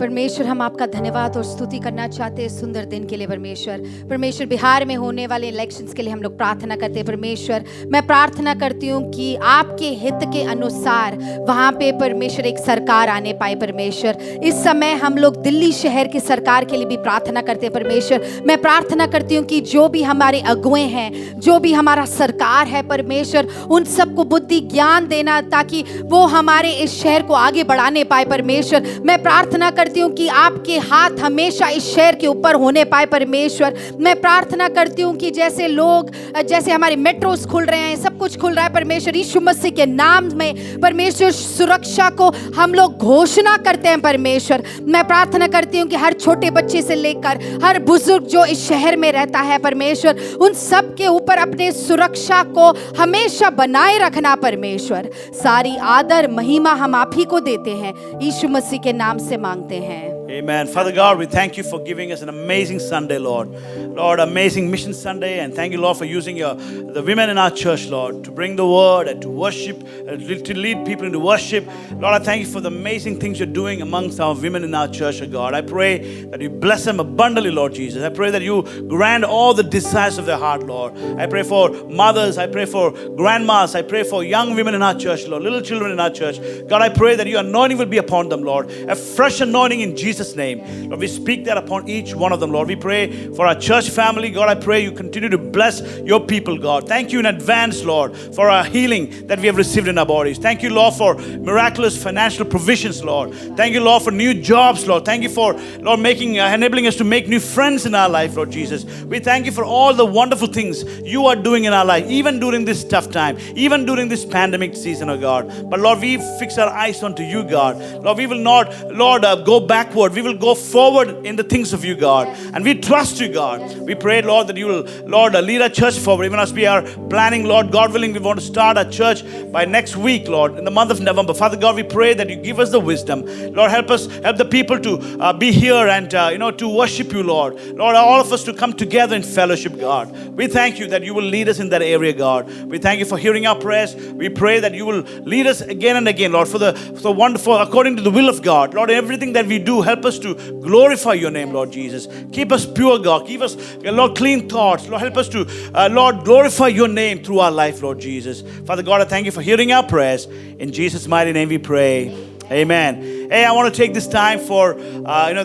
परमेश्वर, हम आपका धन्यवाद और स्तुति करना चाहते हैं सुंदर दिन के लिए। परमेश्वर, बिहार में होने वाले इलेक्शंस के लिए हम लोग प्रार्थना करते हैं। परमेश्वर, मैं प्रार्थना करती हूँ कि आपके हित के अनुसार वहाँ पे परमेश्वर एक सरकार आने पाए। परमेश्वर, इस समय हम लोग दिल्ली शहर की सरकार के लिए भी प्रार्थना करते हैं। परमेश्वर, मैं प्रार्थना करती हूँ कि जो भी हमारे अगुए हैं, जो भी हमारा सरकार है परमेश्वर, उन सबको बुद्धि ज्ञान देना ताकि वो हमारे इस शहर को आगे बढ़ाने पाए। परमेश्वर, मैं प्रार्थना करती हूँ कि आपके हाथ हमेशा इस शहर के ऊपर होने पाए। परमेश्वर, मैं प्रार्थना करती हूँ कि जैसे हमारे मेट्रोस खुल रहे हैं, सब कुछ खुल रहा है परमेश्वर, यीशु मसीह के नाम में परमेश्वर सुरक्षा को हम लोग घोषणा करते हैं। परमेश्वर, मैं प्रार्थना करती हूँ कि हर छोटे बच्चे से लेकर हर बुजुर्ग जो इस शहर में रहता है परमेश्वर, उन सब के ऊपर अपने सुरक्षा को हमेशा बनाए रखना। परमेश्वर, सारी आदर महिमा हम आप ही को देते हैं, यीशु मसीह के नाम से मांगते हैं। Amen. Father God, we thank you for giving us an amazing Sunday, Lord. Lord, amazing Mission Sunday, and thank you, Lord, for using the women in our church, Lord, to bring the word and to worship, to lead people into worship. Lord, I thank you for the amazing things you're doing amongst our women in our church, oh God. I pray that you bless them abundantly, Lord Jesus. I pray that you grant all the desires of their heart, Lord. I pray for mothers, I pray for grandmas, I pray for young women in our church, Lord, little children in our church. God, I pray that your anointing will be upon them, Lord. A fresh anointing in Jesus' name. Lord, we speak that upon each one of them, Lord. We pray for our church family. God, I pray you continue to bless your people, God. Thank you in advance, Lord, for our healing that we have received in our bodies. Thank you, Lord, for miraculous financial provisions, Lord. Thank you, Lord, for new jobs, Lord. Thank you for, Lord, enabling us to make new friends in our life, Lord Jesus. We thank you for all the wonderful things you are doing in our life, even during this tough time, even during this pandemic season, oh God. But Lord, we fix our eyes onto you, God. Lord, we will not, Lord, go backward. We will go forward in the things of you, God. And we trust you, God. We pray, Lord, that you will, Lord, lead our church forward. Even as we are planning, Lord, God willing, we want to start our church by next week, Lord, in the month of November. Father God, we pray that you give us the wisdom. Lord, help the people to be here and, to worship you, Lord. Lord, all of us to come together in fellowship, God. We thank you that you will lead us in that area, God. We thank you for hearing our prayers. We pray that you will lead us again and again, Lord, for the wonderful, according to the will of God. Lord, everything that we do, help us to glorify your name, Lord Jesus. Keep us pure, God. Keep us, Lord, clean thoughts. Lord, help us to, Lord, glorify your name through our life, Lord Jesus. Father God, I thank you for hearing our prayers. In Jesus' mighty name we pray. Amen. Hey, I want to take this time for,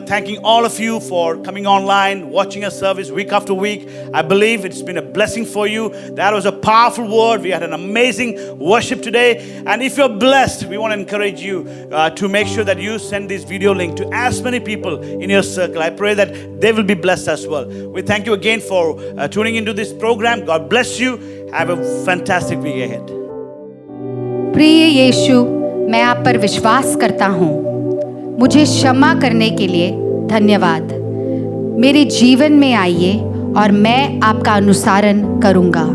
thanking all of you for coming online, watching our service week after week. I believe it's been a blessing for you. That was a powerful word. We had an amazing worship today. And if you're blessed, we want to encourage you to make sure that you send this video link to as many people in your circle. I pray that they will be blessed as well. We thank you again for tuning into this program. God bless you. Have a fantastic week ahead. प्रिय यीशु, मैं आप पर विश्वास करता हूँ। मुझे क्षमा करने के लिए धन्यवाद। मेरे जीवन में आइए और मैं आपका अनुसरण करूँगा।